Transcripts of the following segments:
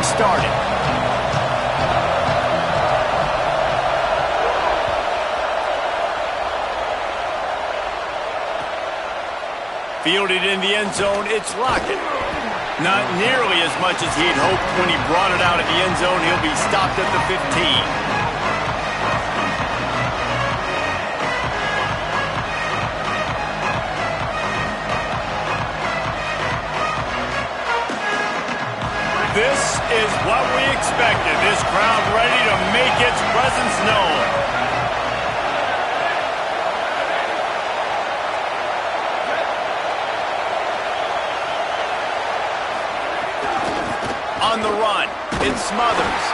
started. Fielded in the end zone, it's Lockett. Not nearly as much as he'd hoped when he brought it out of the end zone. He'll be stopped at the 15. This is what we expected. This crowd ready to make its presence known. On the run, it's Smothers.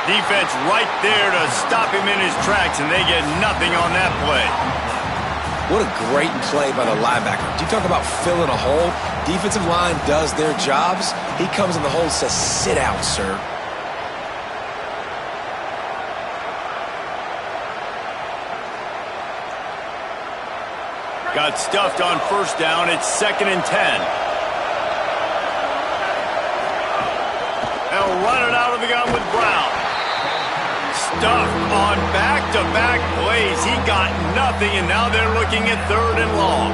Defense right there to stop him in his tracks, and they get nothing on that play. What a great play by the linebacker. Do you talk about filling a hole? Defensive line does their jobs. He comes in the hole and says, sit out, sir. Got stuffed on first down. It's 2nd and 10. They'll run it out of the gun with Brown. Stuffed on back-to-back plays. He got nothing, and now they're looking at 3rd and long.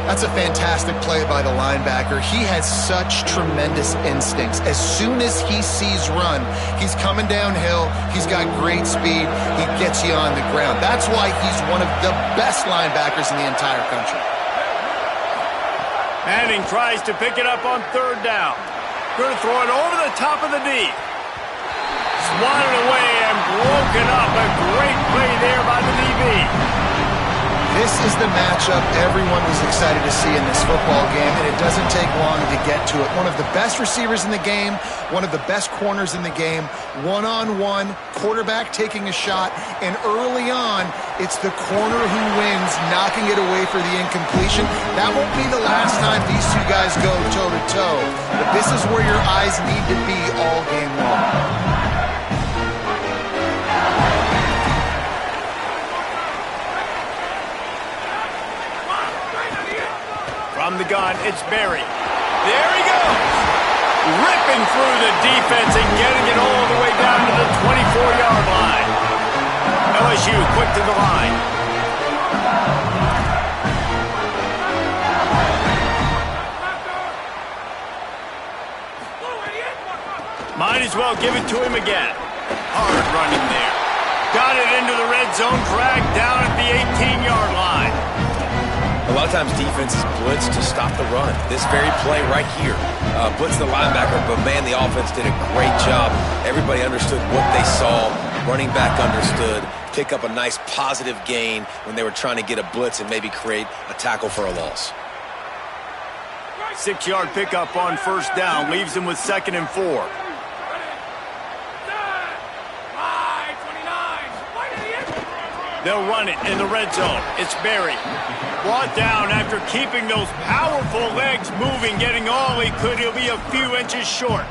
That's a fantastic play by the linebacker. He has such tremendous instincts. As soon as he sees run, he's coming downhill. He's got great speed. He gets you on the ground. That's why he's one of the best linebackers in the entire country. Manning tries to pick it up on 3rd down. Going to throw it over the top of the D. Swatted away and broken up. A great play there by the DB. This is the matchup everyone was excited to see in this football game, and it doesn't take long to get to it. One of the best receivers in the game, one of the best corners in the game, one-on-one, quarterback taking a shot, and early on, it's the corner who wins, knocking it away for the incompletion. That won't be the last time these two guys go toe-to-toe, but this is where your eyes need to be all game long. From the gun, it's Berry. There he goes. Ripping through the defense and getting it all the way down to the 24-yard line. LSU quick to the line. Might as well give it to him again. Hard running there. Got it into the red zone, dragged down at the 18-yard line. A lot of times defenses blitz to stop the run. This very play right here, blitz the linebacker, but man, the offense did a great job. Everybody understood what they saw. Running back understood. Pick up a nice positive gain when they were trying to get a blitz and maybe create a tackle for a loss. 6-yard pickup on first down leaves him with 2nd and 4. They'll run it in the red zone. It's Berry. Brought down after keeping those powerful legs moving, getting all he could. He'll be a few inches short.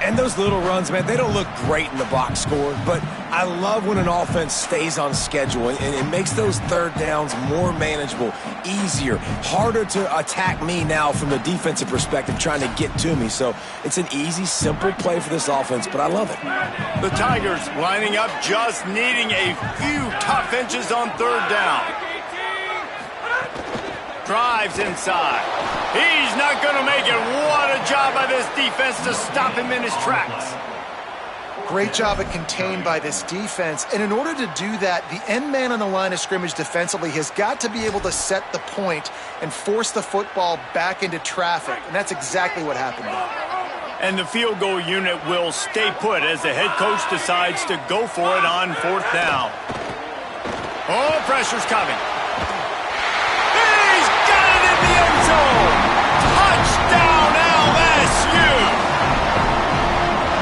And those little runs, man, they don't look great in the box score, but I love when an offense stays on schedule, and it makes those 3rd downs more manageable, easier, harder to attack me now from the defensive perspective trying to get to me. So it's an easy, simple play for this offense, but I love it. The Tigers lining up, just needing a few tough inches on 3rd down. Drives inside. He's not going to make it. What a job by this defense to stop him in his tracks. Great job at contained by this defense. And in order to do that, the end man on the line of scrimmage defensively has got to be able to set the point and force the football back into traffic. And that's exactly what happened there. And the field goal unit will stay put as the head coach decides to go for it on 4th down. Oh, pressure's coming. He's got it in the end zone. Touchdown, LSU.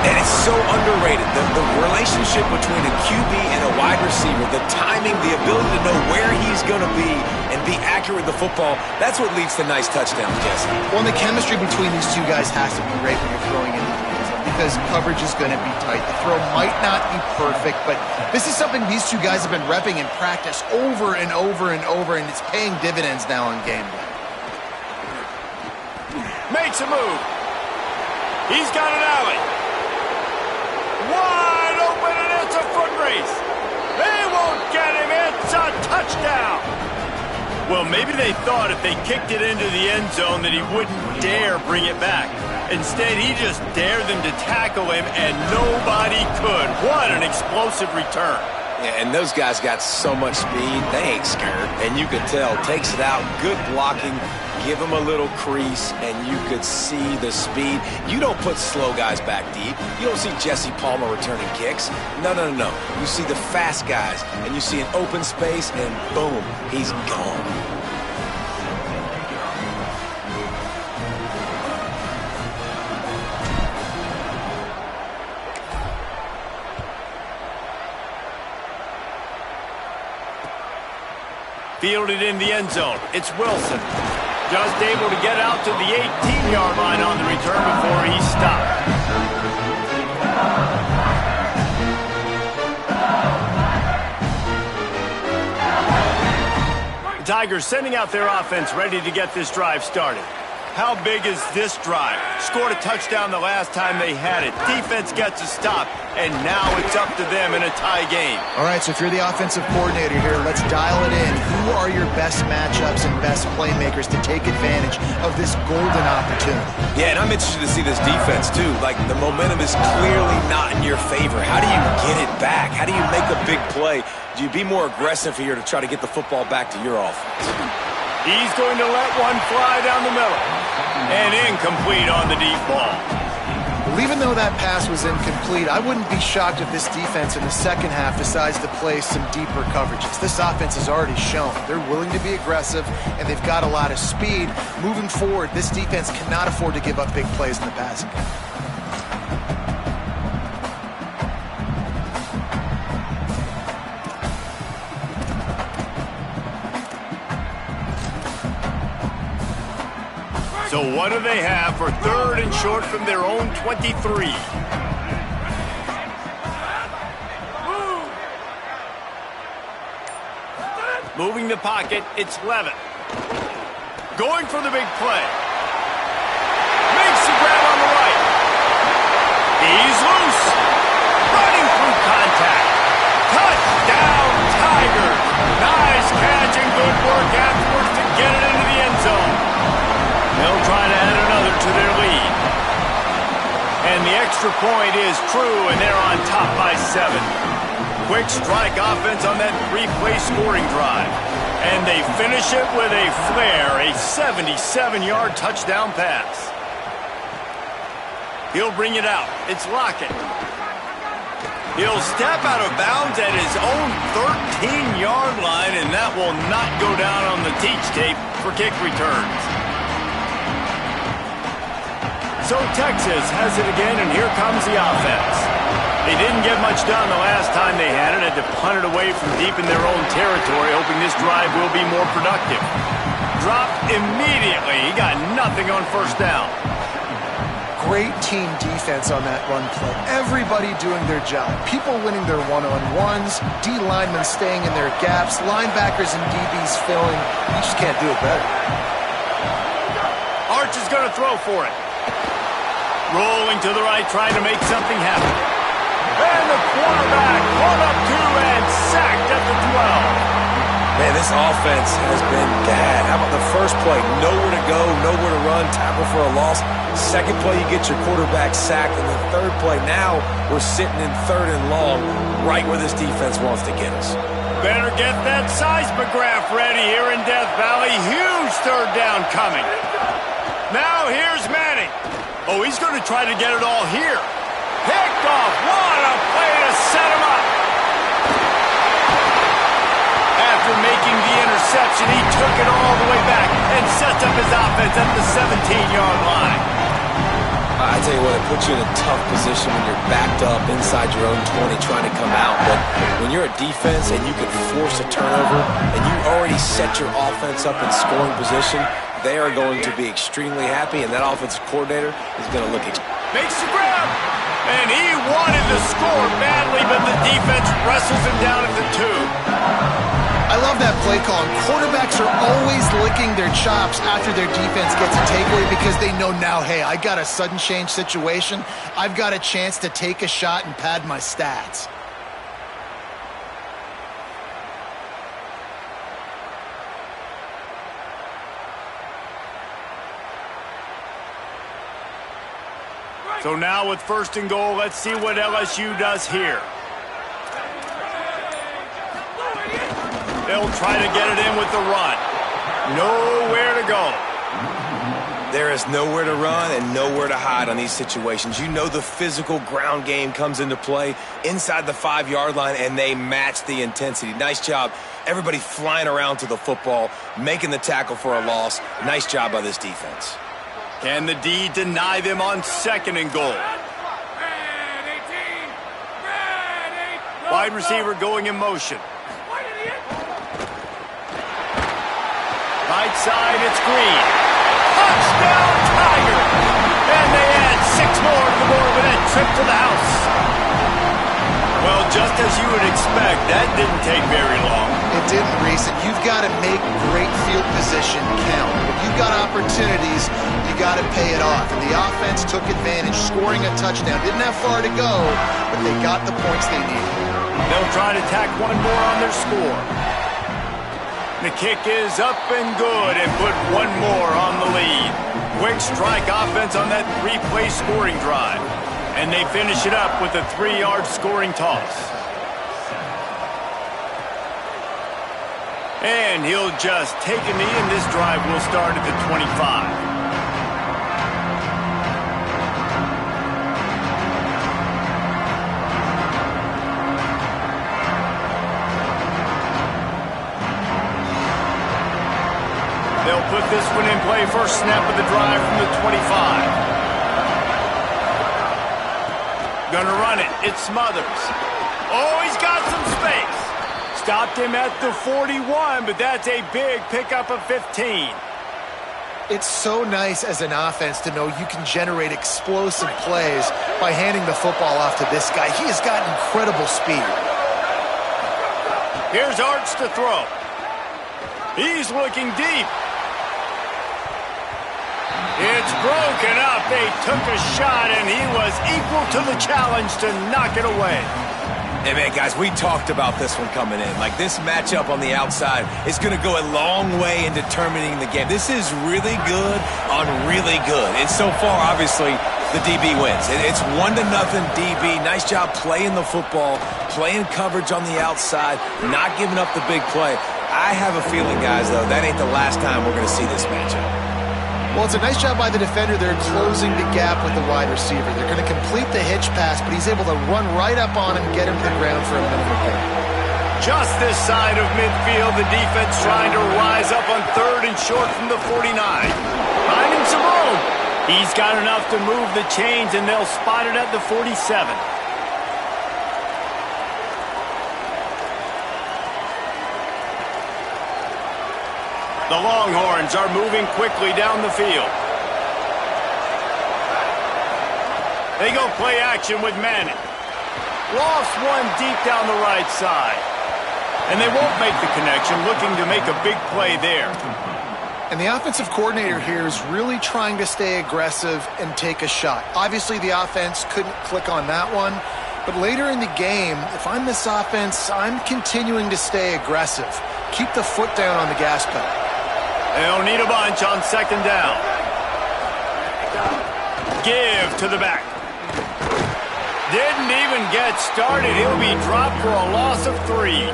And it's so underrated. The relationship between a QB and a wide receiver, the timing, the ability to know where he's going to be and be accurate with the football, that's what leads to nice touchdowns, Jesse. Well, and the chemistry between these two guys has to be great when you're throwing into the end zone because coverage is going to be tight. The throw might not be perfect, but this is something these two guys have been repping in practice over and over and over, and it's paying dividends now on game day. Makes a move. He's got an alley. Wide open, and it's a foot race. They won't get him. It's a touchdown. Well, maybe they thought if they kicked it into the end zone that he wouldn't dare bring it back. Instead, he just dared them to tackle him, and nobody could. What an explosive return. Yeah, and those guys got so much speed, they ain't scared. And you could tell, takes it out, good blocking, give him a little crease, and you could see the speed. You don't put slow guys back deep. You don't see Jesse Palmer returning kicks. No, no, no, no. You see the fast guys, and you see an open space, and boom, he's gone. Fielded in the end zone. It's Wilson. Just able to get out to the 18-yard line on the return before he stopped. The Tigers sending out their offense ready to get this drive started. How big is this drive? Scored a touchdown the last time they had it. Defense gets a stop, and now it's up to them in a tie game. All right, so if you're the offensive coordinator here, let's dial it in. Who are your best matchups and best playmakers to take advantage of this golden opportunity? Yeah, and I'm interested to see this defense, too. Like, the momentum is clearly not in your favor. How do you get it back? How do you make a big play? Do you be more aggressive here to try to get the football back to your offense? He's going to let one fly down the middle. And incomplete on the deep ball. Well, even though that pass was incomplete, I wouldn't be shocked if this defense in the second half decides to play some deeper coverages. This offense has already shown they're willing to be aggressive, and they've got a lot of speed. Moving forward, this defense cannot afford to give up big plays in the passing game. So what do they have for third and short from their own 23? Moving the pocket, it's Levitt. Going for the big play. Makes the grab on the right. He's loose. Running through contact. Touchdown, Tigers. Nice catch and good work afterwards to get it into the end zone. They'll try to add another to their lead. And the extra point is true, and they're on top by 7. Quick strike offense on that 3-play scoring drive. And they finish it with a flair, a 77-yard touchdown pass. He'll bring it out. It's Lockett. He'll step out of bounds at his own 13-yard line, and that will not go down on the teach tape for kick returns. So Texas has it again, and here comes the offense. They didn't get much done the last time they had it. Had to punt it away from deep in their own territory, hoping this drive will be more productive. Dropped immediately. He got nothing on first down. Great team defense on that run play. Everybody doing their job. People winning their one-on-ones, D linemen staying in their gaps, linebackers and DBs filling. You just can't do it better. Arch is going to throw for it. Rolling to the right, trying to make something happen. And the quarterback caught up 2 and sacked at the 12. Man, this offense has been bad. How about the first play? Nowhere to go, nowhere to run, tackle for a loss. Second play, you get your quarterback sacked. And the third play, now we're sitting in 3rd and long, right where this defense wants to get us. Better get that seismograph ready here in Death Valley. Huge 3rd down coming. Now here's Manning. Oh, he's going to try to get it all here. Picked off. What a play to set him up. After making the interception, he took it all the way back and sets up his offense at the 17-yard line. I tell you what, it puts you in a tough position when you're backed up inside your own 20 trying to come out. But when you're a defense and you can force a turnover and you already set your offense up in scoring position, they are going to be extremely happy, and that offensive coordinator is going to look makes the grab, and he wanted to score badly, but the defense wrestles him down at the 2. I love that play call. Quarterbacks are always licking their chops after their defense gets a takeaway because they know now, hey, I got a sudden change situation. I've got a chance to take a shot and pad my stats. So now with 1st and goal, let's see what LSU does here. They'll try to get it in with the run. Nowhere to go. There is nowhere to run and nowhere to hide on these situations. You know the physical ground game comes into play inside the 5-yard line, and they match the intensity. Nice job. Everybody flying around to the football, making the tackle for a loss. Nice job by this defense. Can the D deny them on 2nd and goal? Wide receiver going in motion. Right side, it's Green. Touchdown, Tiger! And they add 6 more to the board with that trip to the house. Well, just as you would expect, that didn't take very long. It didn't, Reese, and you've got to make great field position count. If you've got opportunities, you got to pay it off. And the offense took advantage, scoring a touchdown. Didn't have far to go, but they got the points they needed. They'll try to tack 1 more on their score. The kick is up and good and put 1 more on the lead. Quick strike offense on that 3-play scoring drive. And they finish it up with a 3-yard scoring toss. And he'll just take a knee, and this drive will start at the 25. They'll put this one in play. First snap of the drive from the 25. Gonna run it. It's Smothers. Oh, he's got some space. Stopped him at the 41, but that's a big pickup of 15. It's so nice as an offense to know you can generate explosive plays by handing the football off to this guy. He has got incredible speed. Here's Arch to throw. He's looking deep. It's broken up. They took a shot, and he was equal to the challenge to knock it away. Hey, man, guys, we talked about this one coming in. Like, this matchup on the outside is going to go a long way in determining the game. This is really good on really good. And so far, obviously, the DB wins. It's 1-0 DB. Nice job playing the football, playing coverage on the outside, not giving up the big play. I have a feeling, guys, though, that ain't the last time we're going to see this matchup. Well, it's a nice job by the defender. They're closing the gap with the wide receiver. They're going to complete the hitch pass, but he's able to run right up on him, get him to the ground for a minimum gain. Just this side of midfield, the defense trying to rise up on 3rd and short from the 49. Finding some room. He's got enough to move the chains, and they'll spot it at the 47. The Longhorns are moving quickly down the field. They go play action with Manning. Lost one deep down the right side. And they won't make the connection, looking to make a big play there. And the offensive coordinator here is really trying to stay aggressive and take a shot. Obviously, the offense couldn't click on that one. But later in the game, if I'm this offense, I'm continuing to stay aggressive. Keep the foot down on the gas pedal. They'll need a bunch on 2nd down. Give to the back. Didn't even get started. He'll be dropped for a loss of 3.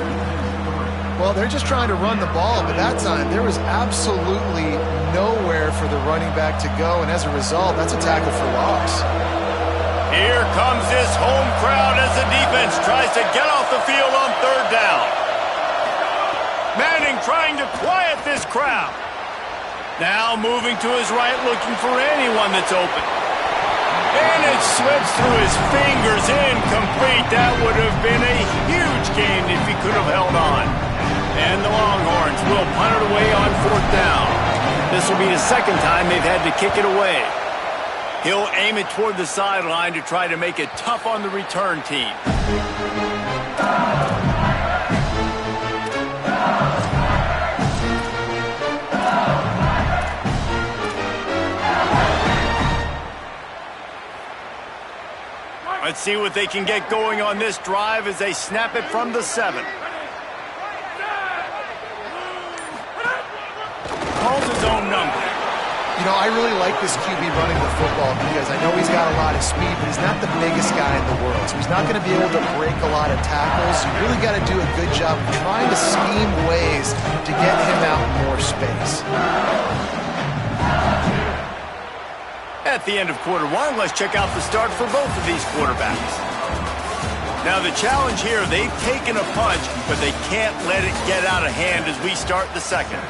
Well, they're just trying to run the ball, but that time there was absolutely nowhere for the running back to go, and as a result, that's a tackle for loss. Here comes this home crowd as the defense tries to get off the field on 3rd down. Manning trying to quiet this crowd. Now moving to his right, looking for anyone that's open. And it slips through his fingers, incomplete. That would have been a huge gain if he could have held on. And the Longhorns will punt it away on 4th down. This will be the 2nd time they've had to kick it away. He'll aim it toward the sideline to try to make it tough on the return team. Let's see what they can get going on this drive as they snap it from the 7. Calls his own number. You know, I really like this QB running the football because I know he's got a lot of speed, but he's not the biggest guy in the world. So he's not going to be able to break a lot of tackles. You really got to do a good job of trying to scheme ways to get him out in more space. At the end of quarter 1, let's check out the start for both of these quarterbacks. Now the challenge here, they've taken a punch, but they can't let it get out of hand as we start the second.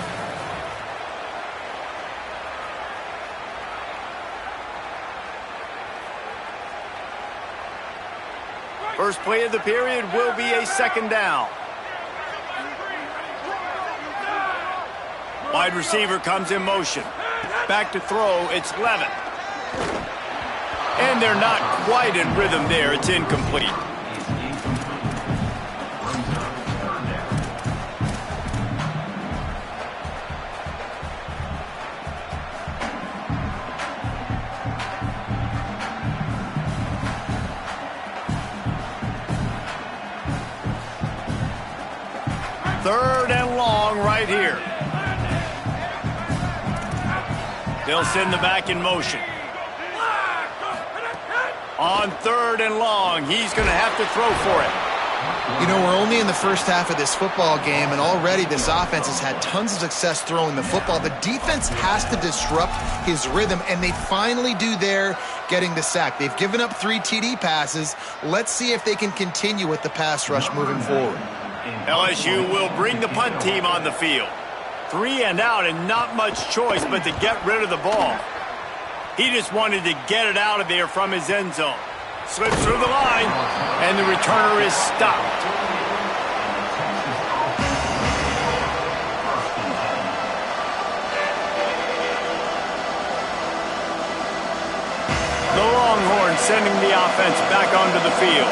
First play of the period will be a second down. Wide receiver comes in motion. Back to throw, it's Levin. And they're not quite in rhythm there. It's incomplete. Third and long right here. They'll send the back in motion. On third and long, he's going to have to throw for it. You know, we're only in the first half of this football game, and already this offense has had tons of success throwing the football. The defense has to disrupt his rhythm, and they finally do there, getting the sack. They've given up 3 TD passes. Let's see if they can continue with the pass rush moving forward. LSU will bring the punt team on the field. 3 and out, and not much choice but to get rid of the ball. He just wanted to get it out of there from his end zone. Slips through the line, and the returner is stopped. The Longhorns sending the offense back onto the field.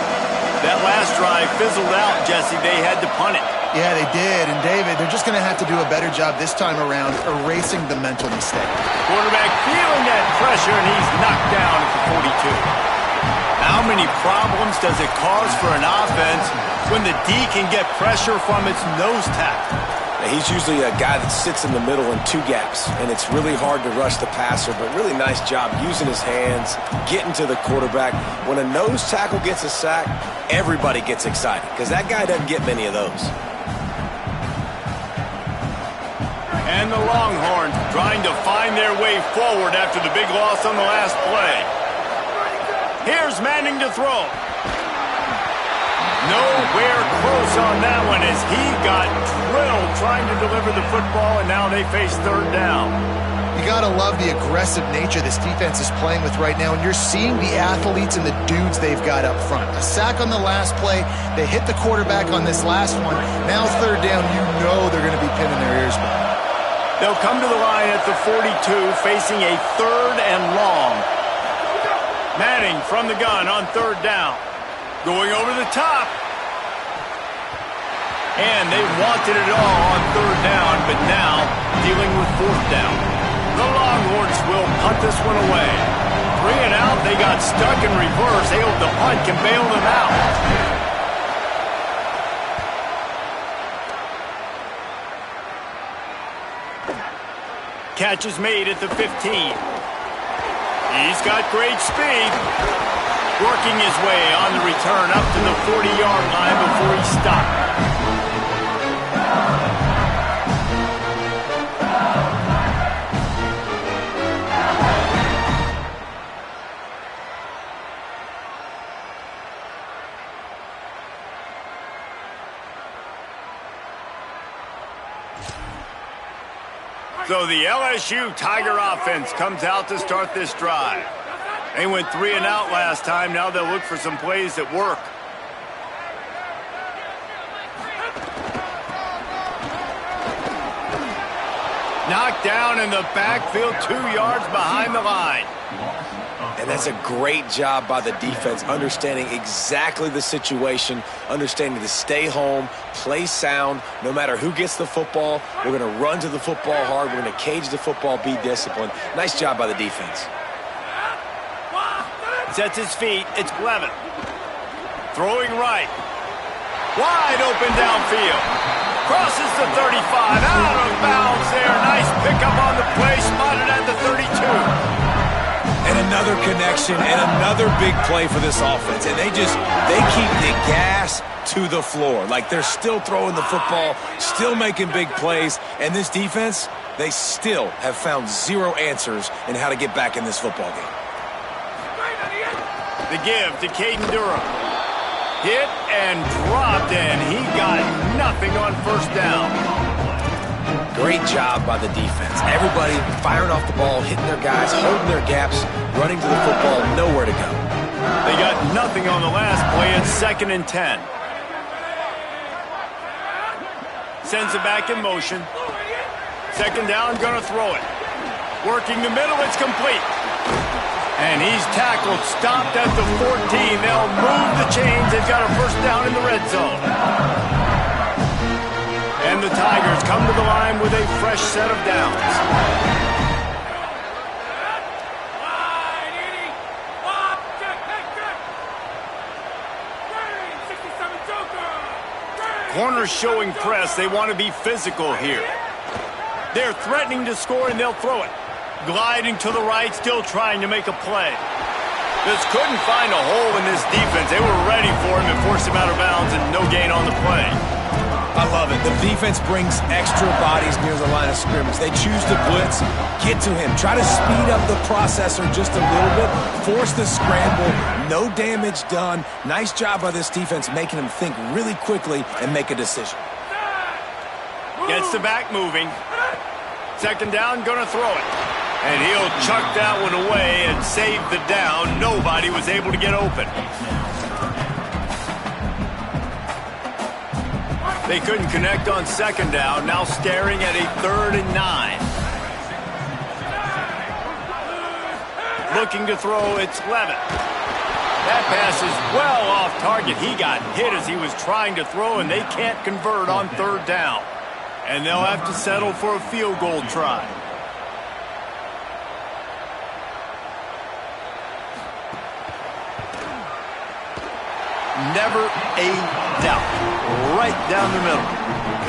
That last drive fizzled out, Jesse. They had to punt it. Yeah, they did. And, David, they're just going to have to do a better job this time around erasing the mental mistake. Quarterback feeling that pressure, and he's knocked down at the 42. How many problems does it cause for an offense when the D can get pressure from its nose tackle? He's usually a guy that sits in the middle in 2 gaps, and it's really hard to rush the passer, but really nice job using his hands, getting to the quarterback. When a nose tackle gets a sack, everybody gets excited because that guy doesn't get many of those. And the Longhorns trying to find their way forward after the big loss on the last play. Here's Manning to throw. Nowhere close on that one as he got drilled trying to deliver the football, and now they face third down. You got to love the aggressive nature this defense is playing with right now, and you're seeing the athletes and the dudes they've got up front. A sack on the last play. They hit the quarterback on this last one. Now third down, you know they're going to be pinning their ears back. They'll come to the line at the 42, facing a third and long. Manning from the gun on third down. Going over the top. And they wanted it all on third down, but now dealing with fourth down. The Longhorns will punt this one away. 3 and out, they got stuck in reverse. They hope the punt can bail them out. Catch is made at the 15. He's got great speed. Working his way on the return up to the 40-yard line before he stopped. So the LSU Tiger offense comes out to start this drive. They went 3 and out last time. Now they'll look for some plays that work. Knocked down in the backfield, 2 yards behind the line. And that's a great job by the defense, understanding exactly the situation, understanding to stay home, play sound. No matter who gets the football, we're going to run to the football hard. We're going to cage the football, be disciplined. Nice job by the defense. Sets his feet. It's Levin. Throwing right. Wide open downfield. Crosses the 35. Out of bounds there. Nice pickup on the play. Spotted at the 32. And another connection and another big play for this offense. And they keep the gas to the floor. Like they're still throwing the football, still making big plays. And this defense, they still have found zero answers in how to get back in this football game. The give to Caden Durham. Hit and dropped, and he got nothing on first down. Great job by the defense. Everybody firing off the ball, hitting their guys, holding their gaps, running to the football, nowhere to go. They got nothing on the last play. It's 2nd and 10. Sends it back in motion. 2nd down, gonna throw it. Working the middle, it's complete. And he's tackled, stopped at the 14. They'll move the chains. They've got a first down in the red zone. And the Tigers come to the line with a fresh set of downs. Corners showing press. They want to be physical here. They're threatening to score, and they'll throw it. Gliding to the right, still trying to make a play. Just couldn't find a hole in this defense. They were ready for him and forced him out of bounds, and no gain on the play. I love it. The defense brings extra bodies near the line of scrimmage. They choose to blitz, get to him, try to speed up the processor just a little bit, force the scramble, no damage done. Nice job by this defense making him think really quickly and make a decision. Gets the back moving. 2nd down, gonna throw it. And he'll chuck that one away and save the down. Nobody was able to get open. They couldn't connect on 2nd down. Now staring at a 3rd and 9. Looking to throw, it's Levin. That pass is well off target. He got hit as he was trying to throw, and they can't convert on 3rd down. And they'll have to settle for a field goal try. Never a doubt. Right down the middle.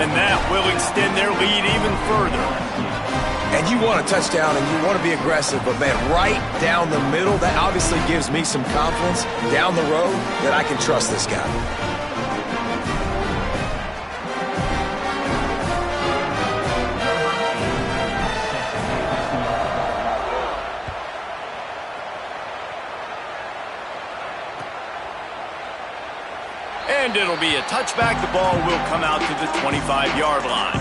And that will extend their lead even further. And you want a touchdown and you want to be aggressive, but man, right down the middle, that obviously gives me some confidence down the road that I can trust this guy. And it'll be a touchback. The ball will come out to the 25-yard line.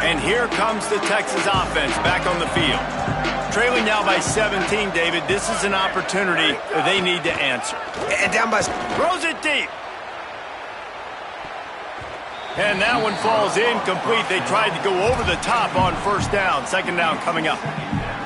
And here comes the Texas offense back on the field. Trailing now by 17, David. This is an opportunity that they need to answer. And down by... Throws it deep. And that one falls incomplete. They tried to go over the top on 1st down. 2nd down coming up.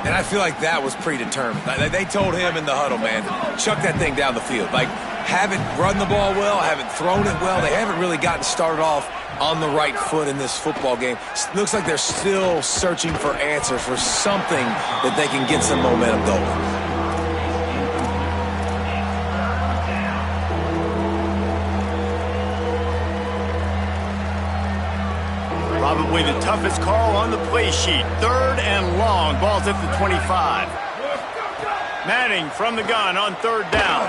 And I feel like that was predetermined. They told him in the huddle, man, chuck that thing down the field. Like, haven't run the ball well, haven't thrown it well. They haven't really gotten started off on the right foot in this football game. Looks like they're still searching for answers, for something that they can get some momentum going. Probably the toughest call on the play sheet. 3rd and long. Ball's at the 25. Manning from the gun on 3rd down.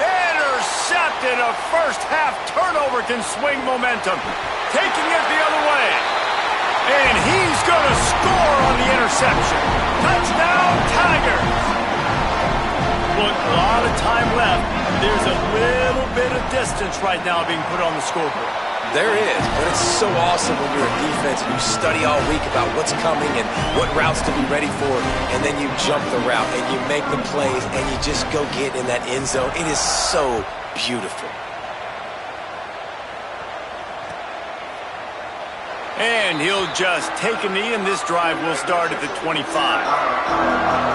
Intercepted. A first-half turnover can swing momentum. Taking it the other way. And he's going to score on the interception. Touchdown, Tigers. Look, a lot of time left. There's a little bit of distance right now being put on the scoreboard. There is, but it's so awesome when you're a defense and you study all week about what's coming and what routes to be ready for, and then you jump the route and you make the plays and you just go get in that end zone. It is so beautiful. And he'll just take a knee, and this drive will start at the 25.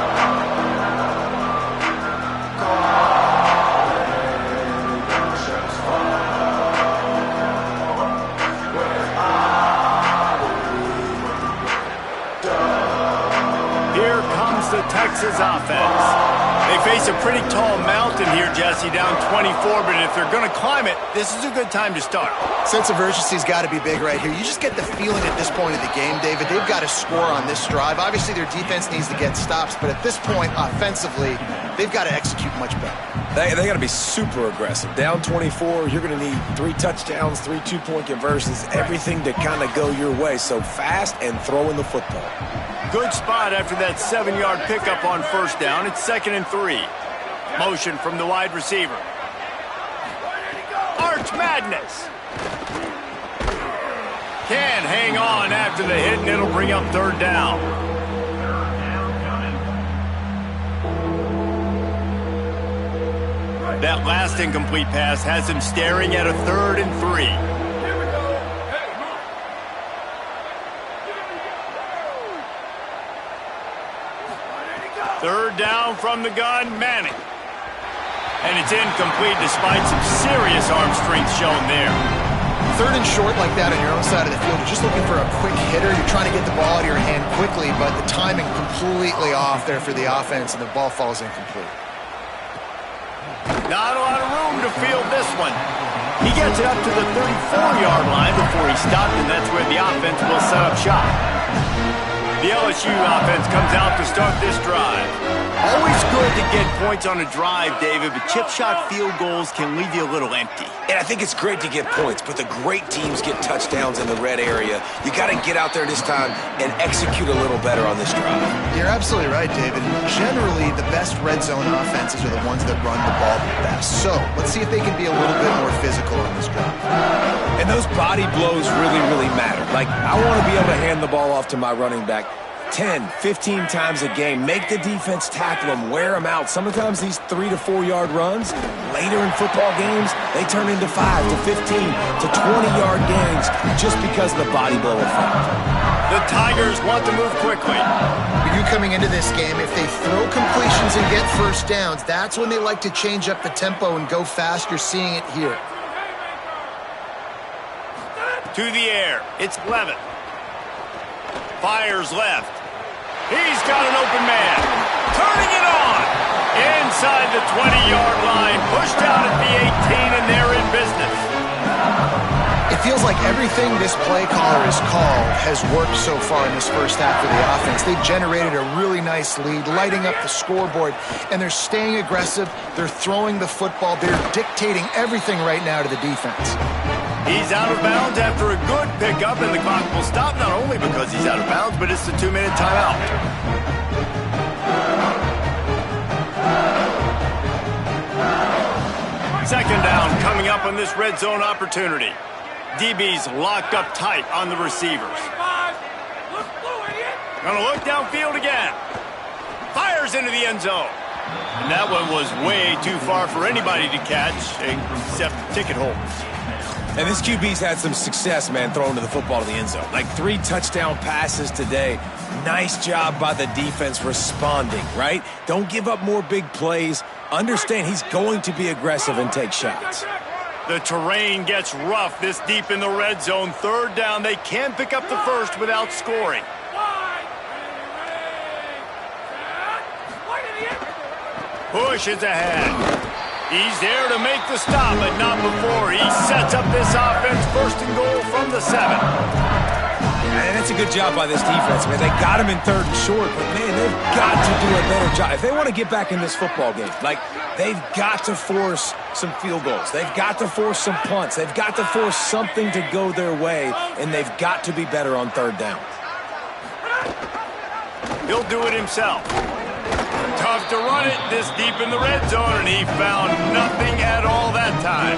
Here comes the Texas offense. They face a pretty tall mountain here, Jesse, down 24, but if they're going to climb it, this is a good time to start. Sense of urgency's got to be big right here. You just get the feeling at this point of the game, David, they've got to score on this drive. Obviously, their defense needs to get stops, but at this point, offensively, they've got to execute much better. They got to be super aggressive. Down 24, you're going to need 3 touchdowns, 3 two-point conversions, everything to kind of go your way. So fast and throwing the football. Good spot after that 7-yard pickup on first down. It's 2nd and 3. Motion from the wide receiver. Arch Madness. Can't hang on after the hit, and it'll bring up 3rd down. That last incomplete pass has him staring at a 3rd and 3. Third down from the gun, Manning. And it's incomplete despite some serious arm strength shown there. 3rd and short like that on your own side of the field, you're just looking for a quick hitter. You're trying to get the ball out of your hand quickly, but the timing completely off there for the offense, and the ball falls incomplete. Not a lot of room to field this one. He gets it up to the 34-yard line before he stopped, and that's where the offense will set up shop. The LSU offense comes out to start this drive. Always good to get points on a drive, David, but chip shot field goals can leave you a little empty. And I think it's great to get points, but the great teams get touchdowns in the red area. You got to get out there this time and execute a little better on this drive. You're absolutely right, David. Generally, the best red zone offenses are the ones that run the ball the best. So let's see if they can be a little bit more physical on this drive. And those body blows really, really matter. Like, I want to be able to hand the ball off to my running back 10, 15 times a game. Make the defense tackle them, wear them out. Sometimes these 3 to 4 yard runs, later in football games, they turn into 5 to 15 to 20-yard gains just because of the body blow effect. The Tigers want to move quickly. You coming into this game, if they throw completions and get first downs, that's when they like to change up the tempo and go fast. You're seeing it here. To the air, it's Levitt. Fires left. He's got an open man. Turning it on. Inside the 20-yard line. Pushed out at the 18, and they're in business. It feels like everything this play caller has called has worked so far in this first half of the offense. They've generated a really nice lead, lighting up the scoreboard, and they're staying aggressive. They're throwing the football. They're dictating everything right now to the defense. He's out of bounds after a good pickup, and the clock will stop not only because he's out of bounds, but it's the 2-minute timeout. Second down coming up on this red zone opportunity. DB's locked up tight on the receivers. Gonna look downfield again. Fires into the end zone. And that one was way too far for anybody to catch, except ticket holders. And this QB's had some success, man, throwing to the football to the end zone. Like 3 touchdown passes today. Nice job by the defense responding, right? Don't give up more big plays. Understand he's going to be aggressive and take shots. The terrain gets rough this deep in the red zone. 3rd down, they can pick up the first without scoring. Push is ahead. He's there to make the stop, but not before. He sets up this offense 1st and goal from the 7. And that's a good job by this defense, man. They got him in 3rd and short, but, man, they've got to do a better job. If they want to get back in this football game, like, they've got to force some field goals. They've got to force some punts. They've got to force something to go their way, and they've got to be better on 3rd down. He'll do it himself. Tough to run it this deep in the red zone, and he found nothing at all that time.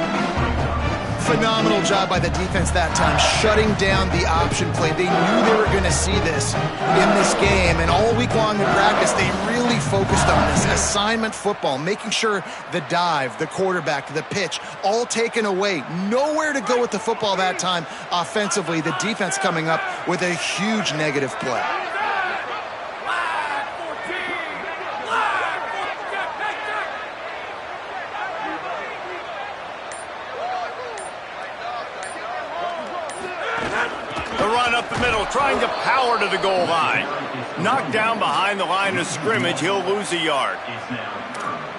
Phenomenal job by the defense that time, shutting down the option play. They knew they were going to see this in this game, and all week long in practice, they really focused on this assignment football, making sure the dive, the quarterback, the pitch, all taken away. Nowhere to go with the football that time offensively. The defense coming up with a huge negative play. The run up the middle trying to power to the goal line. Knocked down behind the line of scrimmage, he'll lose a yard.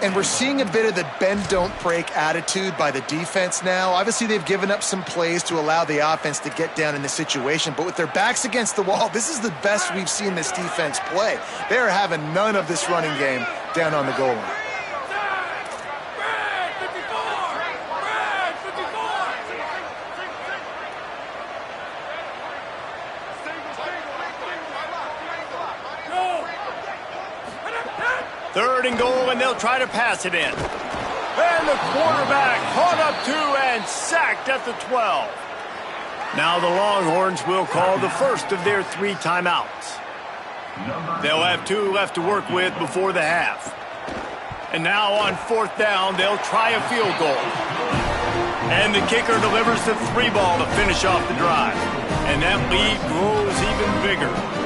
And we're seeing a bit of the bend-don't-break attitude by the defense now. Obviously, they've given up some plays to allow the offense to get down in the situation. But with their backs against the wall, this is the best we've seen this defense play. They are having none of this running game down on the goal line. Third and goal, and they'll try to pass it in. And the quarterback caught up to and sacked at the 12. Now the Longhorns will call the first of their 3 timeouts. They'll have 2 left to work with before the half. And now on 4th down, they'll try a field goal. And the kicker delivers the 3 ball to finish off the drive. And that lead grows even bigger.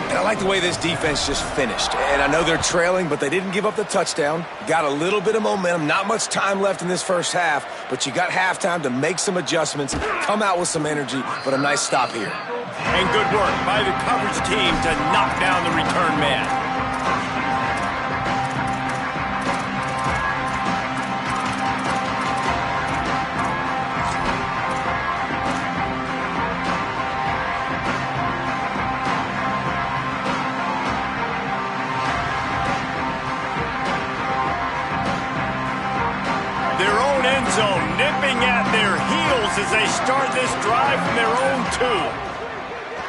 And I like the way this defense just finished. And I know they're trailing, but they didn't give up the touchdown. Got a little bit of momentum. Not much time left in this first half, but you got halftime to make some adjustments, come out with some energy, but a nice stop here. And good work by the coverage team to knock down the return man. Zone nipping at their heels as they start this drive from their own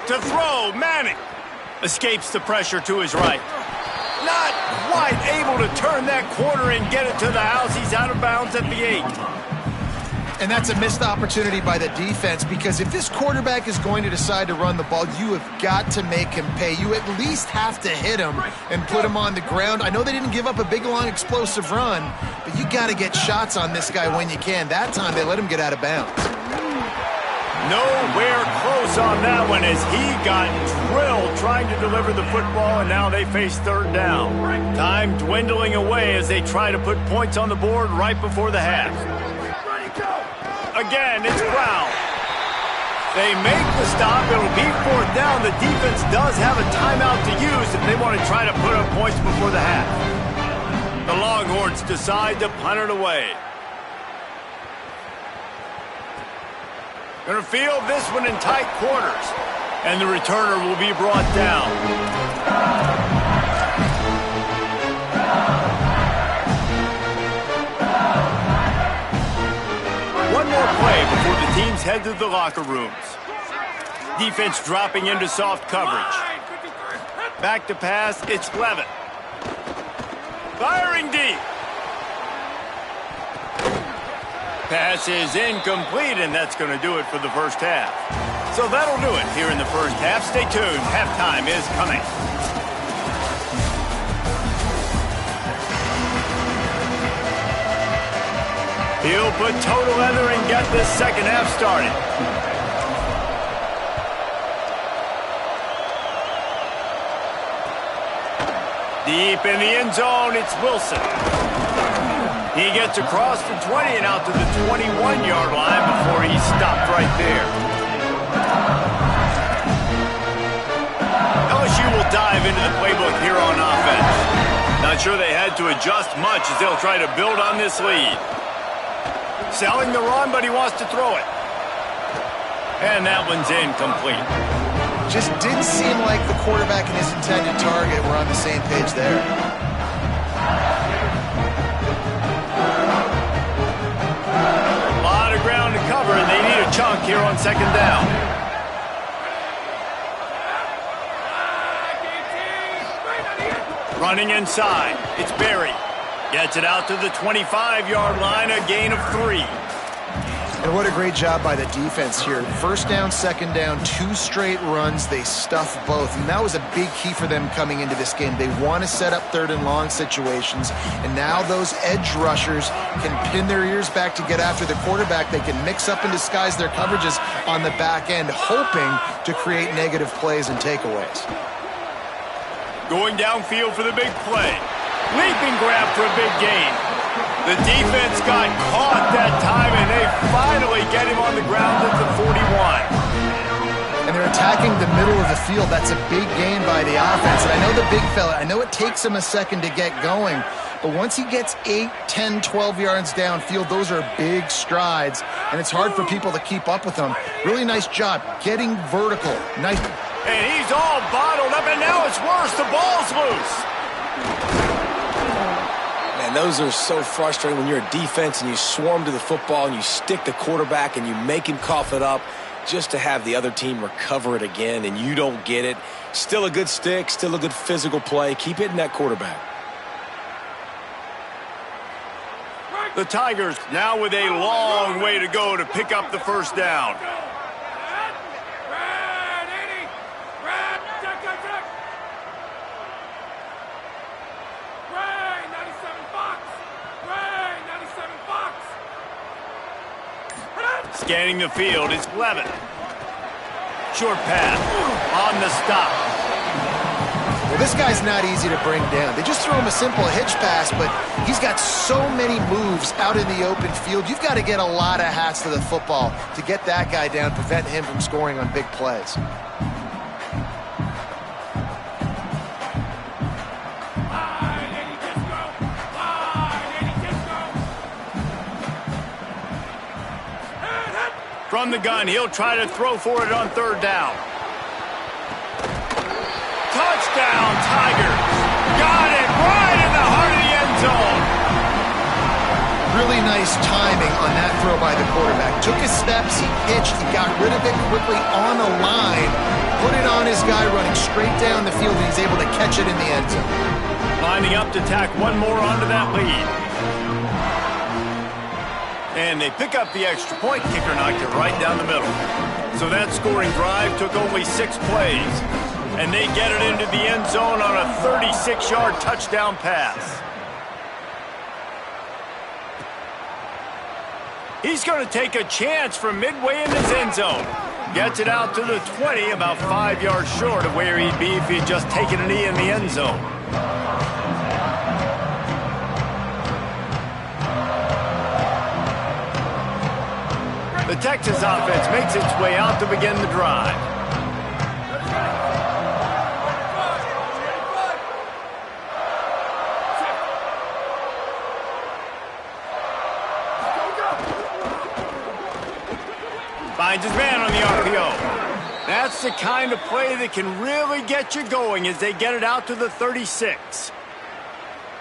2. To throw, Manning escapes the pressure to his right. Not quite able to turn that corner and get it to the house. He's out of bounds at the 8. And that's a missed opportunity by the defense, because if this quarterback is going to decide to run the ball, you have got to make him pay. You at least have to hit him and put him on the ground. I know they didn't give up a big, long, explosive run, but you got to get shots on this guy when you can. That time they let him get out of bounds. Nowhere close on that one as he got drilled trying to deliver the football, and now they face 3rd down. Time dwindling away as they try to put points on the board right before the half. Again, it's Brown. They make the stop. It'll be 4th down. The defense does have a timeout to use if they want to try to put up points before the half. The Longhorns decide to punt it away. Going to field this one in tight quarters. And the returner will be brought down. One more play before the teams head to the locker rooms. Defense dropping into soft coverage. Back to pass, it's Levitt. Firing deep. Pass is incomplete, and that's going to do it for the first half. So that'll do it here in the first half. Stay tuned. Halftime is coming. He'll put total leather and get this second half started. Deep in the end zone, it's Wilson. He gets across the 20 and out to the 21-yard line before he's stopped right there. LSU will dive into the playbook here on offense. Not sure they had to adjust much as they'll try to build on this lead. Selling the run, but he wants to throw it. And that one's incomplete. Just didn't seem like the quarterback and his intended target were on the same page there. A lot of ground to cover, and they need a chunk here on 2nd down. Running inside, it's Berry. Gets it out to the 25-yard line, a gain of 3. And what a great job by the defense here. 1st down, 2nd down, 2 straight runs. They stuff both. And that was a big key for them coming into this game. They want to set up 3rd and long situations. And now those edge rushers can pin their ears back to get after the quarterback. They can mix up and disguise their coverages on the back end, hoping to create negative plays and takeaways. Going downfield for the big play. Leaping grab for a big gain. The defense got caught that time, and they finally get him on the ground at the 41. And there they're attacking the middle of the field. That's a big gain by the offense. And I know the big fella, I know it takes him a second to get going, but once he gets 8, 10, 12 yards downfield, those are big strides, and it's hard for people to keep up with them. Really nice job getting vertical. Nice. And he's all bottled up, and now it's worse. The ball's loose. Man, those are so frustrating when you're a defense and you swarm to the football and you stick the quarterback and you make him cough it up just to have the other team recover it again, and you don't get it. Still a good stick, still a good physical play. Keep hitting that quarterback. The Tigers now with a long way to go to pick up the first down. Scanning the field, it's Levin. Short pass on the stop. Well, this guy's not easy to bring down. They just throw him a simple hitch pass, but he's got so many moves out in the open field. You've got to get a lot of hats to the football to get that guy down, prevent him from scoring on big plays. From the gun, he'll try to throw for it on third down. Touchdown, Tigers! Got it right in the heart of the end zone. Really nice timing on that throw by the quarterback. Took his steps, he pitched, he got rid of it quickly on the line, put it on his guy running straight down the field, and he's able to catch it in the end zone. Lining up to tack one more onto that lead. And they pick up the extra point. Kicker knocked it right down the middle. So that scoring drive took only 6 plays. And they get it into the end zone on a 36-yard touchdown pass. He's going to take a chance from midway in his end zone. Gets it out to the 20, about 5 yards short of where he'd be if he'd just taken a knee in the end zone. The Texas offense makes its way out to begin the drive. Finds his man on the RPO. That's the kind of play that can really get you going as they get it out to the 36.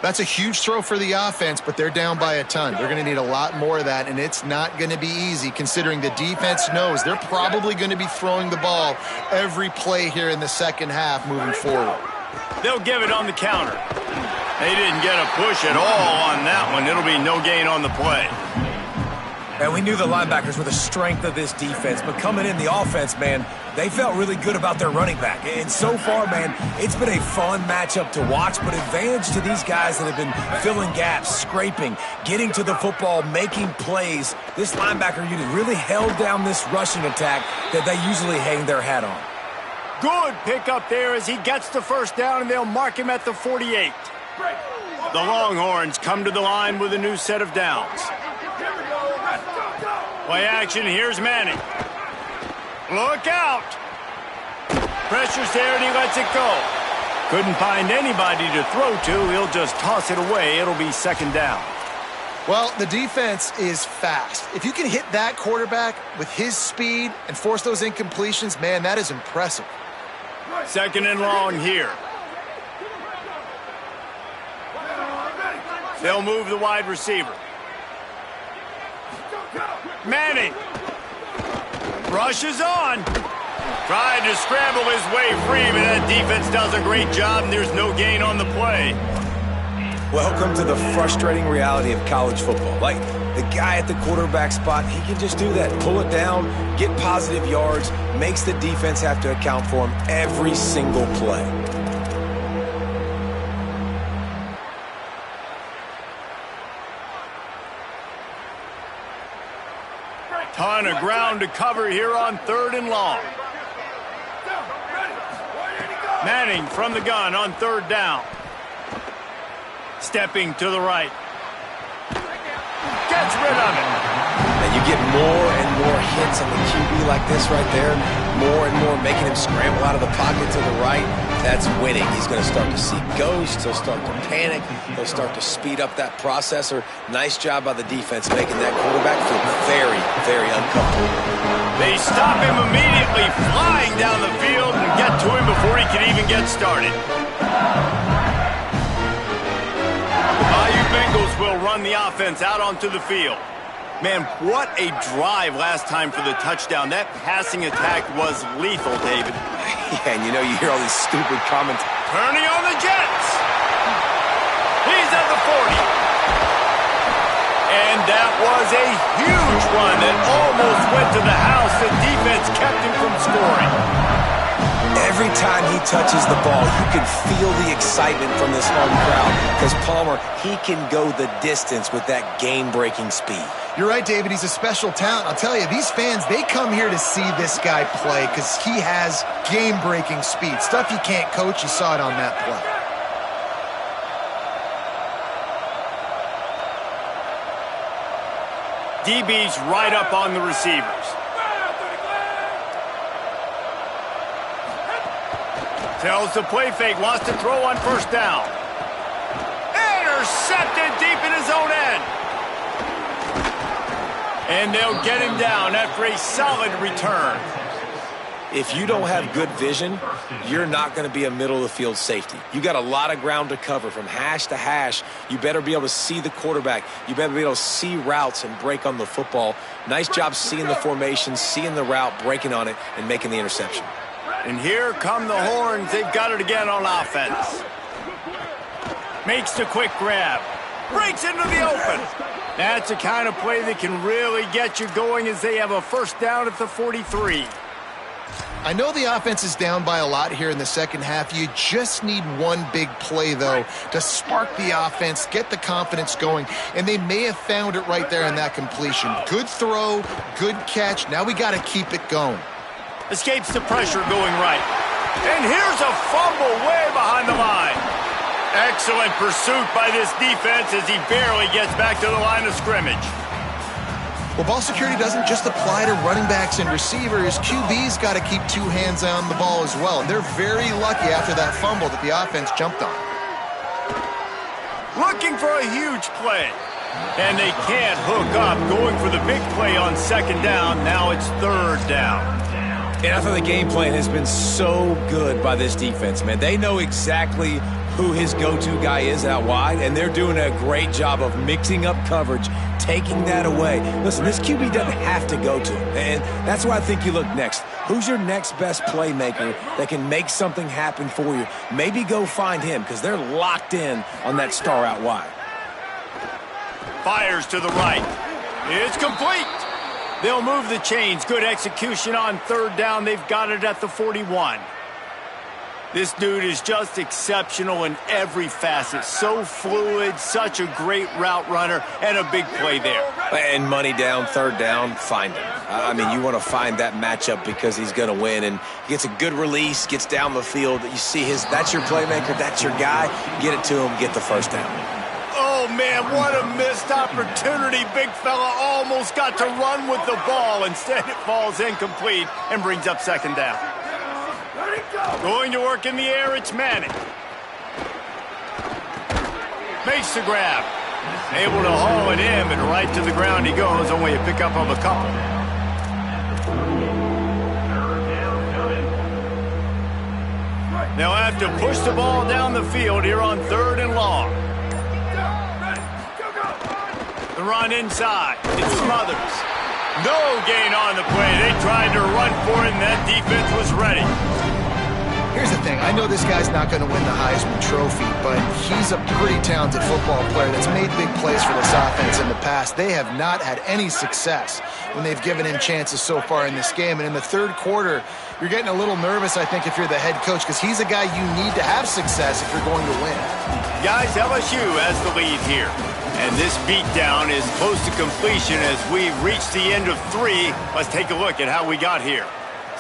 That's a huge throw for the offense, but they're down by a ton. They're going to need a lot more of that, and it's not going to be easy considering the defense knows they're probably going to be throwing the ball every play here in the second half moving forward. They'll give it on the counter. They didn't get a push at all on that one. It'll be no gain on the play. And we knew the linebackers were the strength of this defense, but coming in the offense, man, they felt really good about their running back. And so far, man, it's been a fun matchup to watch, but advantage to these guys that have been filling gaps, scraping, getting to the football, making plays. This linebacker unit really held down this rushing attack that they usually hang their hat on. Good pickup there as he gets the first down, and they'll mark him at the 48. The Longhorns come to the line with a new set of downs. Play action, here's Manning. Look out! Pressure's there and he lets it go. Couldn't find anybody to throw to. He'll just toss it away. It'll be second down. Well, the defense is fast. If you can hit that quarterback with his speed and force those incompletions, man, that is impressive. Second and long here. They'll move the wide receiver. Manning rushes on. Tried to scramble his way free, but that defense does a great job, and there's no gain on the play. Welcome to the frustrating reality of college football. Like, the guy at the quarterback spot, he can just do that. Pull it down, get positive yards, makes the defense have to account for him every single play. Ton of ground to cover here on third and long. Manning from the gun on third down. Stepping to the right. Gets rid of it. And you get more and more hits on the QB like this right there. more and more, making him scramble out of the pocket to the right. That's winning. He's going to start to see ghosts. He'll start to panic. He'll start to speed up that processor. Nice job by the defense making that quarterback feel very, very uncomfortable. They stop him immediately, flying down the field and get to him before he can even get started. The Bayou Bengals will run the offense out onto the field. Man, what a drive last time for the touchdown. That passing attack was lethal, David. Yeah, and you know, you hear all these stupid comments. Turning on the Jets. He's at the 40. And that was a huge run that almost went to the house. The defense kept him from scoring. Every time he touches the ball, you can feel the excitement from this home crowd because Palmer, he can go the distance with that game-breaking speed. You're right, David. He's a special talent. I'll tell you, these fans, they come here to see this guy play because he has game-breaking speed. Stuff you can't coach. You saw it on that play. DB's right up on the receivers. Tells the play fake, wants to throw on first down. Intercepted deep in his own end. And they'll get him down after a solid return. If you don't have good vision, you're not going to be a middle-of-the-field safety. You got a lot of ground to cover from hash to hash. You better be able to see the quarterback. You better be able to see routes and break on the football. Nice job seeing the formation, seeing the route, breaking on it, and making the interception. And here come the horns. They've got it again on offense. Makes the quick grab. Breaks into the open. That's the kind of play that can really get you going as they have a first down at the 43. I know the offense is down by a lot here in the second half. You just need one big play, though, to spark the offense, get the confidence going, and they may have found it right there in that completion. Good throw, good catch. Now we got to keep it going. Escapes the pressure going right. And here's a fumble way behind the line. Excellent pursuit by this defense as he barely gets back to the line of scrimmage. Well, ball security doesn't just apply to running backs and receivers. QB's got to keep two hands on the ball as well. And they're very lucky after that fumble that the offense jumped on. Looking for a huge play. And they can't hook up, going for the big play on second down. Now it's third down. And I thought the game plan has been so good by this defense, man. They know exactly who his go-to guy is out wide, and they're doing a great job of mixing up coverage, taking that away. Listen, this QB doesn't have to go to him, and that's why I think you look next. Who's your next best playmaker that can make something happen for you? Maybe go find him because they're locked in on that star out wide. Fires to the right. It's complete. They'll move the chains. Good execution on third down. They've got it at the 41. This dude is just exceptional in every facet. So fluid, such a great route runner, and a big play there. And money down, third down, find him. I mean, you want to find that matchup because he's going to win. And he gets a good release, gets down the field. You see that's your playmaker, that's your guy. Get it to him, get the first down. Oh, man, what a missed opportunity. Big fella almost got to run with the ball. Instead, it falls incomplete and brings up second down. Going to work in the air, it's Manning. Makes the grab. Able to haul it in, but right to the ground he goes. Only a pickup of a couple. They'll have to push the ball down the field here on third and long. The run inside. It smothers. No gain on the play. They tried to run for it, and that defense was ready. Here's the thing. I know this guy's not going to win the Heisman Trophy, but he's a pretty talented football player that's made big plays for this offense in the past. They have not had any success when they've given him chances so far in this game. And in the third quarter, you're getting a little nervous, I think, if you're the head coach, because he's a guy you need to have success if you're going to win. Guys, LSU has the lead here. And this beatdown is close to completion as we reach the end of 3. Let's take a look at how we got here.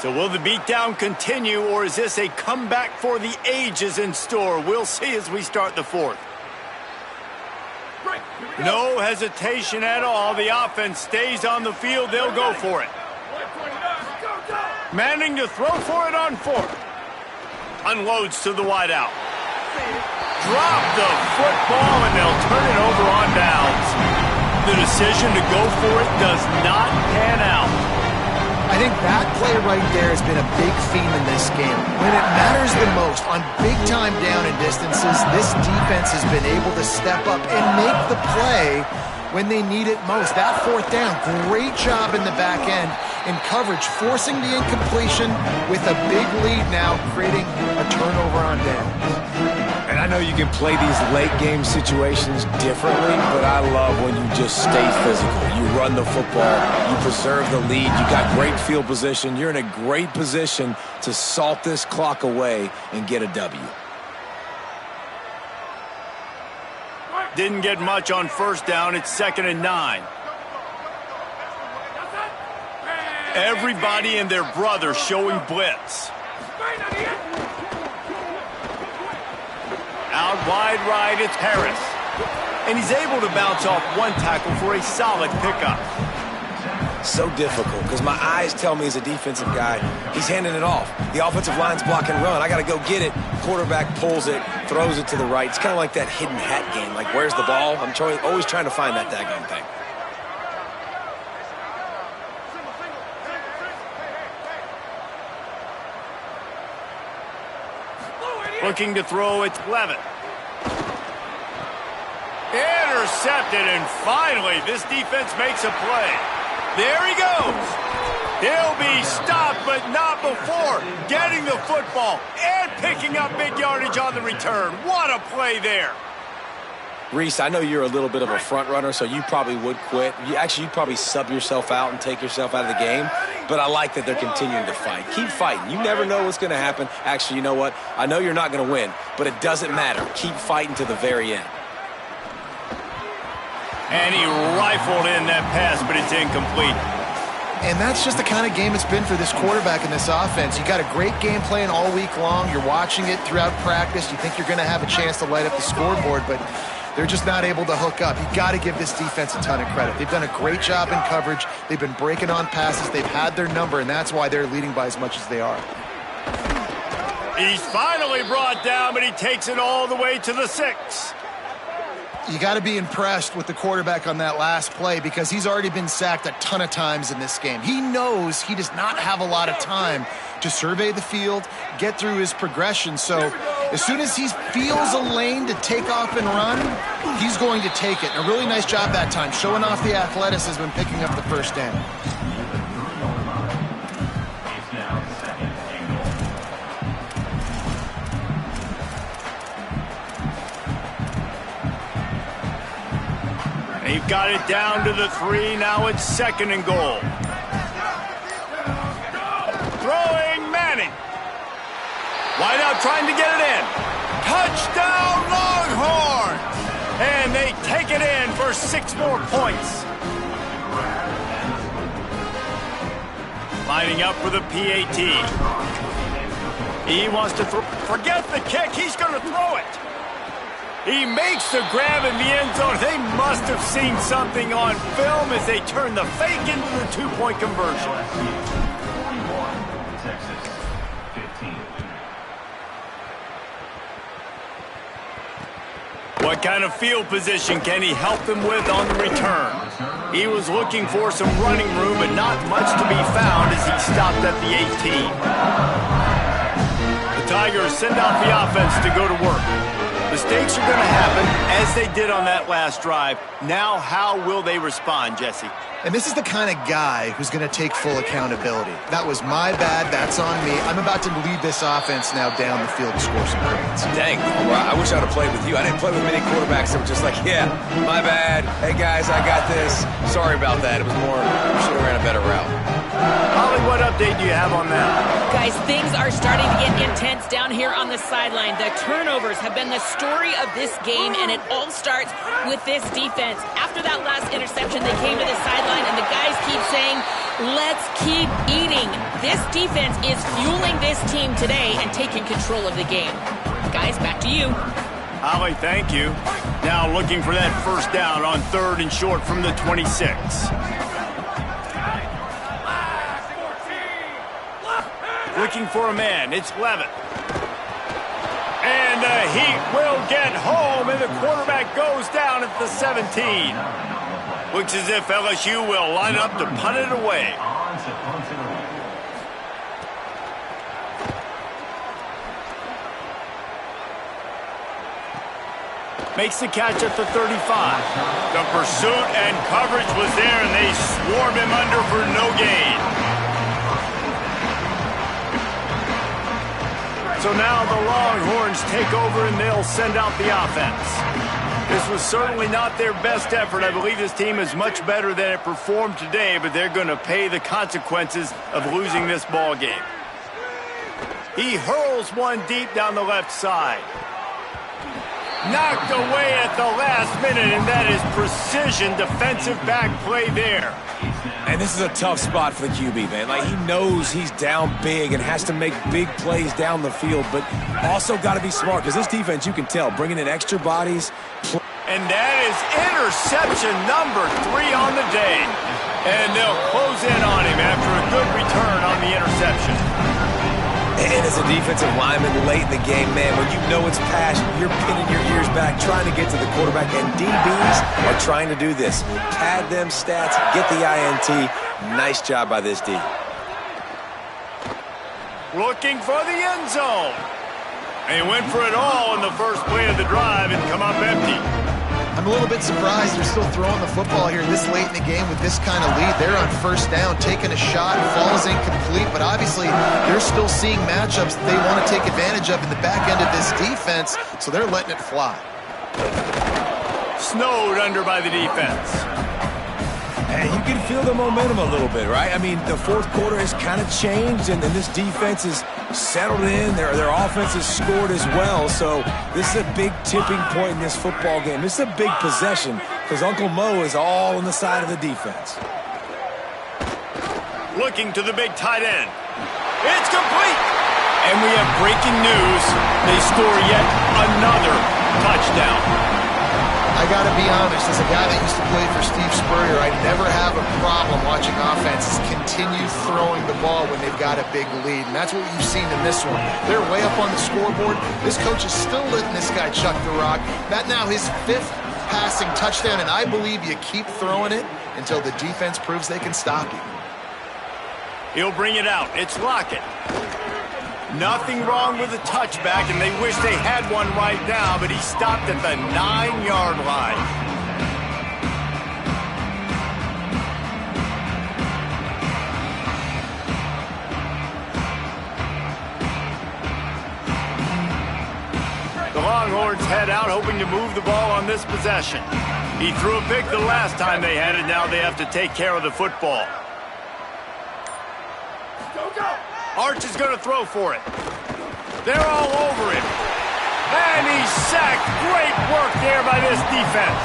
So will the beatdown continue, or is this a comeback for the ages in store? We'll see as we start the fourth. No hesitation at all. The offense stays on the field. They'll go for it. Manning to throw for it on fourth. Unloads to the wideout. Drop the football, and they'll turn it over on downs. The decision to go for it does not pan out. I think that play right there has been a big theme in this game. When it matters the most, on big-time down and distances, this defense has been able to step up and make the play when they need it most. That fourth down, great job in the back end in coverage, forcing the incompletion with a big lead now, creating a turnover on downs. And I know you can play these late-game situations differently, but I love when you just stay physical. You run the football, you preserve the lead, you got great field position. You're in a great position to salt this clock away and get a W. Didn't get much on first down. It's 2nd and 9. Everybody and their brother showing blitz. Out wide right, it's Harris. And he's able to bounce off one tackle for a solid pickup. So difficult because my eyes tell me as a defensive guy, he's handing it off. The offensive line's block and run. I got to go get it. Quarterback pulls it, throws it to the right. It's kind of like that hidden hat game. Like, where's the ball? I'm always trying to find that daggone thing. Looking to throw, it's Levitt. Intercepted, and finally, this defense makes a play. There he goes. He'll be stopped, but not before getting the football and picking up big yardage on the return. What a play there. Reese, I know you're a little bit of a front runner, so you probably would quit. You'd probably sub yourself out and take yourself out of the game. But I like that they're continuing to fight. Keep fighting. You never know what's going to happen. Actually, you know what? I know you're not going to win, but it doesn't matter. Keep fighting to the very end. And he rifled in that pass, but it's incomplete. And that's just the kind of game it's been for this quarterback in this offense. You got a great game plan all week long. You're watching it throughout practice. You think you're going to have a chance to light up the scoreboard, but they're just not able to hook up. You got to give this defense a ton of credit. They've done a great job in coverage. They've been breaking on passes. They've had their number, and that's why they're leading by as much as they are. He's finally brought down, but he takes it all the way to the 6. You got to be impressed with the quarterback on that last play because he's already been sacked a ton of times in this game. He knows he does not have a lot of time to survey the field, get through his progression. So as soon as he feels a lane to take off and run, he's going to take it. And a really nice job that time, showing off the athleticism and picking up the first down. They've got it down to the 3. Now it's 2nd and goal. Throwing Manning. Wide out trying to get it in. Touchdown Longhorns! And they take it in for 6 more points. Lining up for the PAT. He wants to forget the kick. He's going to throw it. He makes the grab in the end zone. They must have seen something on film as they turn the fake into the 2-point conversion. What kind of field position can he help them with on the return? He was looking for some running room, but not much to be found as he stopped at the 18. The Tigers send out the offense to go to work. Mistakes are going to happen, as they did on that last drive. Now, how will they respond, Jesse? And this is the kind of guy who's going to take full accountability. That was my bad. That's on me. I'm about to lead this offense now down the field to score some points. Dang, I wish I would have played with you. I didn't play with many quarterbacks that were just like, yeah, my bad. Hey, guys, I got this. Sorry about that. It was more, we should have ran a better route. Holly, what update do you have on that? Guys, things are starting to get intense down here on the sideline. The turnovers have been the story of this game, and it all starts with this defense. After that last interception, they came to the sideline, and the guys keep saying, let's keep eating. This defense is fueling this team today and taking control of the game. Guys, back to you. Holly, thank you. Now looking for that first down on 3rd and short from the 26. Looking for a man. It's Levitt. And the Heat will get home, and the quarterback goes down at the 17. Looks as if LSU will line up to punt it away. Makes the catch at the 35. The pursuit and coverage was there, and they swarm him under for no gain. So now the Longhorns take over, and they'll send out the offense. This was certainly not their best effort. I believe this team is much better than it performed today, but they're going to pay the consequences of losing this ball game. He hurls one deep down the left side. Knocked away at the last minute, and that is precision defensive back play there. And this is a tough spot for the QB, man. Like, he knows he's down big and has to make big plays down the field, but also got to be smart, because this defense, you can tell, bringing in extra bodies. And that is interception number 3 on the day. And they'll close in on him after a good return on the interception. And as a defensive lineman late in the game, man, when you know it's past, you're pinning your ears back, trying to get to the quarterback, and DBs are trying to do this. Pad them stats, get the INT. Nice job by this D. Looking for the end zone. And he went for it all in the first play of the drive and come up empty. I'm a little bit surprised they're still throwing the football here this late in the game with this kind of lead. They're on first down, taking a shot, falls incomplete, but obviously they're still seeing matchups that they want to take advantage of in the back end of this defense, so they're letting it fly. Snowed under by the defense. And you can feel the momentum a little bit, right? I mean, the fourth quarter has kind of changed, and this defense is settled in. Their offense has scored as well, so this is a big tipping point in this football game. This is a big possession because Uncle Mo is all on the side of the defense. Looking to the big tight end. It's complete! And we have breaking news. They score yet another touchdown. I got to be honest, as a guy that used to play for Steve Spurrier, I never have a problem watching offenses continue throwing the ball when they've got a big lead, and that's what you've seen in this one. They're way up on the scoreboard. This coach is still letting this guy chuck the rock. That now his 5th passing touchdown, and I believe you keep throwing it until the defense proves they can stop you. He'll bring it out. It's Lockett. Nothing wrong with the touchback, and they wish they had one right now, but he stopped at the 9-yard line. The Longhorns head out, hoping to move the ball on this possession. He threw a pick the last time they had it. Now they have to take care of the football. Arch is going to throw for it. They're all over him. And he's sacked. Great work there by this defense.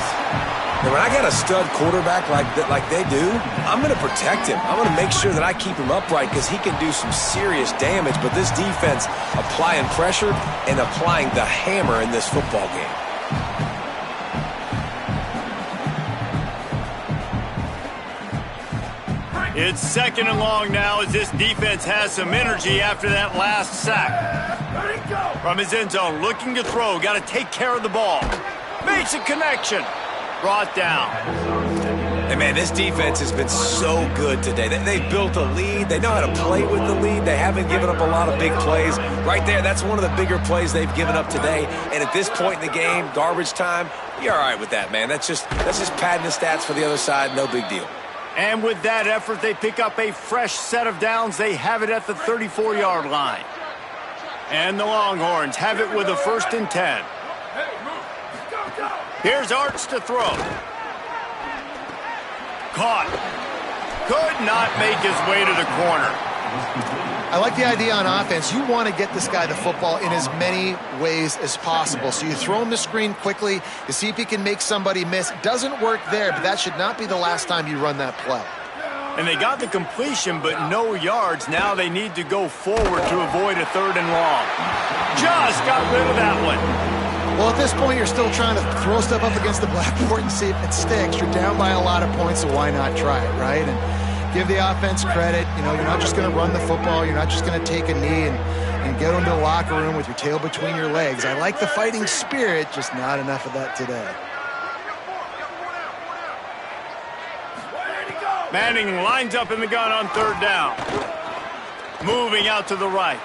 And when I got a stud quarterback like they do, I'm going to protect him. I'm going to make sure that I keep him upright because he can do some serious damage. But this defense applying pressure and applying the hammer in this football game. It's 2nd and long now as this defense has some energy after that last sack. From his end zone, looking to throw. Got to take care of the ball. Makes a connection. Brought down. And, man, this defense has been so good today. They've built a lead. They know how to play with the lead. They haven't given up a lot of big plays. Right there, that's one of the bigger plays they've given up today. And at this point in the game, garbage time, you're all right with that, man. That's just padding the stats for the other side. No big deal. And with that effort, they pick up a fresh set of downs. They have it at the 34-yard line. And the Longhorns have it with a 1st and 10. Here's Arch to throw. Caught. Could not make his way to the corner. I like the idea on offense. You want to get this guy the football in as many ways as possible. So you throw him the screen quickly to see if he can make somebody miss. Doesn't work there, but that should not be the last time you run that play. And they got the completion, but no yards. Now they need to go forward to avoid a 3rd and long. Just got rid of that one. Well, at this point, you're still trying to throw stuff up against the blackboard and see if it sticks. You're down by a lot of points, so why not try it, right? And give the offense credit. You know, you're not just going to run the football. You're not just going to take a knee and go into the locker room with your tail between your legs. I like the fighting spirit, just not enough of that today. Manning lines up in the gun on third down. Moving out to the right.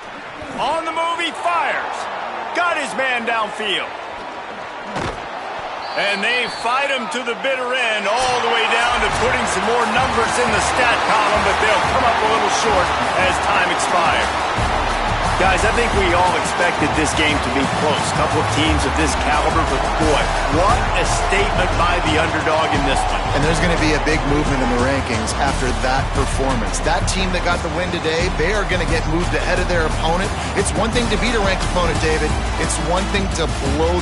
On the move, he fires. Got his man downfield. And they fight him to the bitter end, all the way down to putting some more numbers in the stat column, but they'll come up a little short as time expires. Guys, I think we all expected this game to be close. A couple of teams of this caliber, but boy, what a statement by the underdog in this one. And there's going to be a big movement in the rankings after that performance. That team that got the win today, they are going to get moved ahead of their opponent. It's one thing to beat a ranked opponent, David. It's one thing to blow